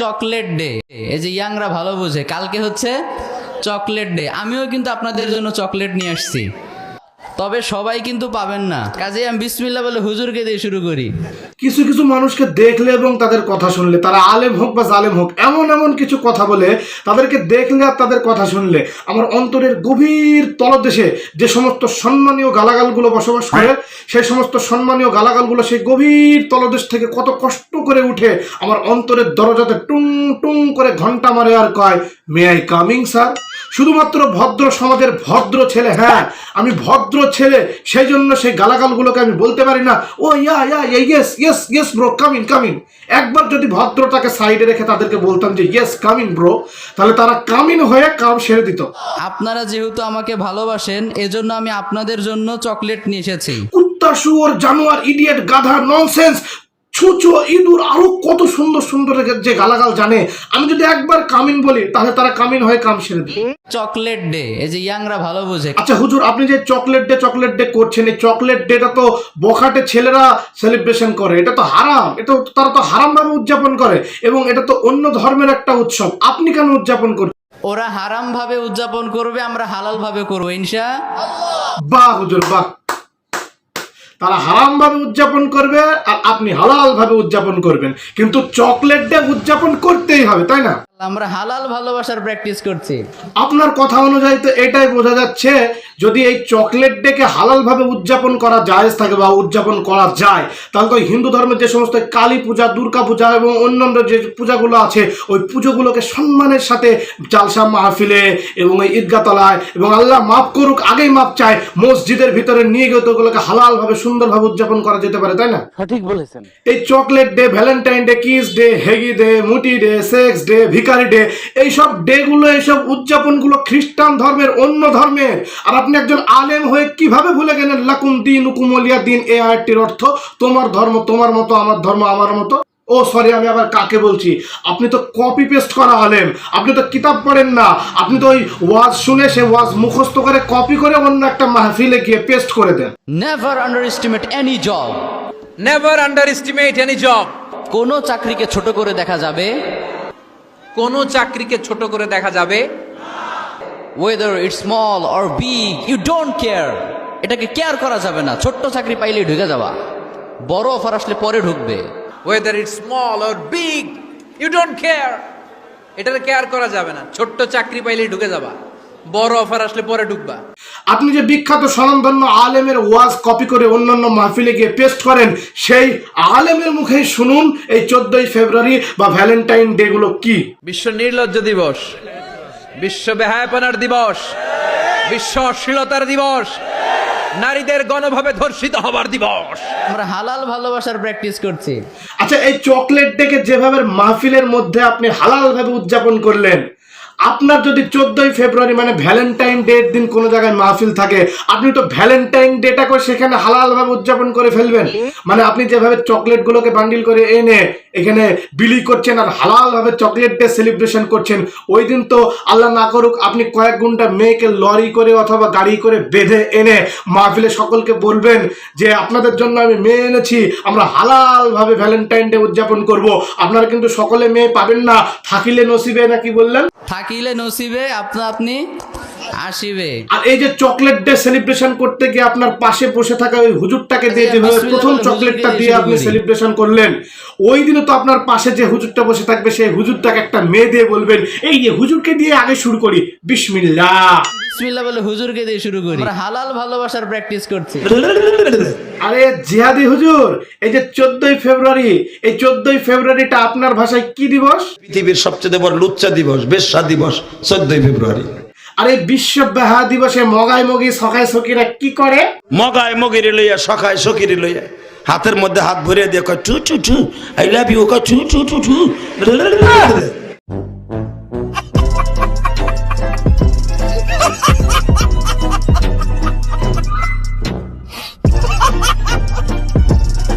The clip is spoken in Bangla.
চকলেট ডে, এই যে ইয়াংরা ভালো বোঝে, কালকে হচ্ছে চকলেট ডে। আমিও কিন্তু আপনাদের জন্য চকলেট নিয়ে আসছি, তবে সবাই কিন্তু পাবেন না। কাজে আমি বিসমিল্লাহ বলে হুজুরকে দিয়ে শুরু করি। কিছু কিছু মানুষকে দেখলে এবং তাদের কথা শুনলে, তারা আলেম হোক বা জালেম হোক, এমন এমন কিছু কথা বলে, তাদেরকে দেখলে আর তাদের কথা শুনলে আমার অন্তরের গভীর তলদেশে যে সমস্ত সম্মানীয় গালাগালগুলো বসবাস করে, সেই সমস্ত সম্মানীয় গালাগালগুলো সেই গভীর তলদেশ থেকে কত কষ্ট করে উঠে আমার অন্তরের দরজাতে টুং টুং করে ঘন্টা মারে আর কয়, মে আই কামিং স্যার। শুধুমাত্র ভদ্র সমাজের ভদ্র ছেলে, হ্যাঁ আমি ভদ্র ছেলে, সেই জন্য সেই গালাগালগুলোকে আমি বলতে পারি না, oh yeah yeah yes yes yes bro coming coming. একবার যদি ভদ্রটাকে সাইডে রেখে তাদেরকে বলতাম যে ইয়েস কামিং ব্রো, তাহলে তারা কামিং হয়ে কাম সেরে দিত। আপনারা যেহেতু আমাকে ভালোবাসেন, এজন্য আমি আপনাদের জন্য চকলেট নিয়ে এসেছি। কুত্তা, শুয়োর, জানোয়ার, ইডিয়েট, গাধা, ননসেন্স, ছুঁচো, ইঁদুর, আরো কত সুন্দর সুন্দর যে গালাগাল জানে, আমি যদি একবার কামিন বলি তাহলে তারা কামিন হয়ে কাম সেরে দিবে। চকলেট ডে, এই যে ইয়াংরা ভালো বোঝে। আচ্ছা হুজুর, আপনি যে চকলেট ডে করছেন, এই চকলেট ডেটা তো বখাটে ছেলেরা সেলিব্রেশন করে, এটা তো হারাম, এটা তারা তো হারাম ভাবে উদযাপন করে, এবং এটা তো অন্য ধর্মের একটা উৎসব, আপনি কেন উদযাপন করছেন? ওরা হারাম ভাবে উদযাপন করবে, আমরা হালাল ভাবে করবো ইনশাআল্লাহ। বাহ হুজুর বাহ। তারা হারাম ভাবে উদযাপন করবে আর আপনি হালাল ভাবে উদযাপন করবেন, কিন্তু চকলেট ডে উদযাপন করতেই হবে, তাই না? আমরা হালাল ভালোবাসার প্র্যাকটিস করছি। আপনার কথা অনুযায়ী তো এটাই বোঝা যাচ্ছে, যদি এই চকলেট ডেকে হালাল ভাবে উদযাপন করা জায়েজ থাকে বা উদযাপন করা যায়, তাহলে তো হিন্দু ধর্মের যে সমস্ত কালী পূজা, দুর্গা পূজা এবং অন্যান্য যে পূজাগুলো আছে, ওই পুজোগুলোকে সম্মানের সাথে জালসা মাহফিলে এবং এই ঈদগাতলায়, এবং আল্লাহ মাফ করুক, আগেই মাফ চায়, মসজিদের ভিতরে নিয়ে গিয়ে তো ওগুলোকে হালাল ভাবে সুন্দরভাবে উদযাপন করা যেতে পারে, তাই না? সঠিক বলেছেন। এই chocolate day, Valentine day, kiss day, hug day, মুটি ডে, সেক্স ডে, ভিকারি ডে, এইসব ডে গুলো, এইসব উদযাপন গুলো খ্রিস্টান ধর্মের, অন্য ধর্মের। আর আপনি একজন আলেম হয়ে কিভাবে ভুলে গেলেন লাকুম দীনুকুম ওয়ালিয়া দিন, এই আয়াতটির অর্থ তোমার ধর্ম তোমার মতো, আমার ধর্ম আমার মতো। ও সরি, আমি আবার কাকে বলছি? আপনি তো কপি পেস্ট করা আলেম, আপনি তো কিতাব পড়েন না, আপনি তো ওই ওয়াজ শুনে সে ওয়াজ মুখস্থ করে কপি করে অন্য একটা মাহফিলে গিয়ে পেস্ট করে দেন। Never underestimate any job. Never underestimate any job. কোনো চাকরিকে ছোট করে দেখা যাবে, কোন চাকরিকে ছোট করে দেখা যাবে, whether it's small or big, you don't care, এটাকে কেয়ার করা যাবে না। ছোট্ট চাকরি পাইলেই ঢুকে যাওয়া, বড় অফার আসলে পরে ঢুকবে। whether it's small or big, you don't care, এটাকে কেয়ার করা যাবে না। ছোট্ট চাকরি পাইলেই ঢুকে যাবা, বড় অফার আসলে পরে ঢুকবা। আপনি যে বিখ্যাত স্বনামধন্য আলেমের ওয়াজ কপি করে অন্যান্য মাহফিলে গিয়ে পেস্ট করেন, সেই আলেমের মুখেই শুনুন এই 14ই ফেব্রুয়ারি বা ভ্যালেন্টাইন ডে গুলো কি। বিশ্ব নির্লজ্জ দিবস, বিশ্ব বেহায়াপনার দিবস, বিশ্ব অশ্লীলতার দিবস, নারীদের গণভাবে ধর্ষিত হবার দিবস। আমরা হালাল ভালোবাসার প্র্যাকটিস করছি। আচ্ছা, এই চকলেট ডেকে যেভাবে মাহফিলের মধ্যে আপনি হালাল ভাবে উদযাপন করলেন, আপনার যদি 14ই ফেব্রুয়ারি মানে ভ্যালেন্টাইন ডের দিন কোনো জায়গায় মাহফিল থাকে, আপনি তো ভ্যালেন্টাইন ডেটা করে সেখানে হালাল ভাবে উদযাপন করে ফেলবেন। মানে আপনি যেভাবে চকলেট গুলোকে বান্ডিল করে এনে এখানে বিলি করছেন আর হালাল ভাবে চকলেট ডে সেলিব্রেশন করছেন, ওই দিন তো আল্লাহ না করুক আপনি কয়েক ঘন্টা মেয়েকে লরি করে অথবা গাড়ি করে বেঁধে এনে মাহফিলে সকলকে বলবেন যে আপনাদের জন্য আমি মেয়ে এনেছি, আমরা হালাল ভাবে ভ্যালেন্টাইন ডে উদযাপন করব। আপনারা কিন্তু সকলে মেয়ে পাবেন না, থাকিলে নসিবে নাকি বললেন, থাকিলে নসিবে আপনি আসিবে। আর এই যে চকলেট ডে সেলিব্রেশন করতে গিয়ে আপনার পাশে বসে থাকা ওই হুজুরটাকে দিয়ে যেভাবে প্রথম চকলেটটা দিয়ে আপনি সেলিব্রেশন করলেন, ওই দিনে তো আপনার পাশে যে হুজুরটা বসে থাকবে সেই হুজুরটাকে একটা মেয়ে দিয়ে বলবেন, এই যে হুজুরকে দিয়ে আগে শুরু করি, বিসমিল্লাহ। বিসমিল্লাহ বলে হুজুরকে দিয়ে শুরু করি। আমরা হালাল ভালোবাসার প্র্যাকটিস করছি। আরে জিহাদি হুজুর, এই যে 14ই ফেব্রুয়ারি, এই 14ই ফেব্রুয়ারিটা আপনার ভাষায় কি দিবস? পৃথিবীর সবচেয়ে বড় লুচ্চা দিবস, বেশ্যা দিবস 14ই ফেব্রুয়ারি। আর এই বিশ্ব বেহা দিবসে মগাই মগি সখাই সকিরা কি করে? মগায় মগিরে লইয়া সখায় সকিরে লইয়া হাতের মধ্যে হাত ভরিয়ে দিয়ে কয় টু টু টু, আই লাভ ইউ, কয় টু টু টু টু।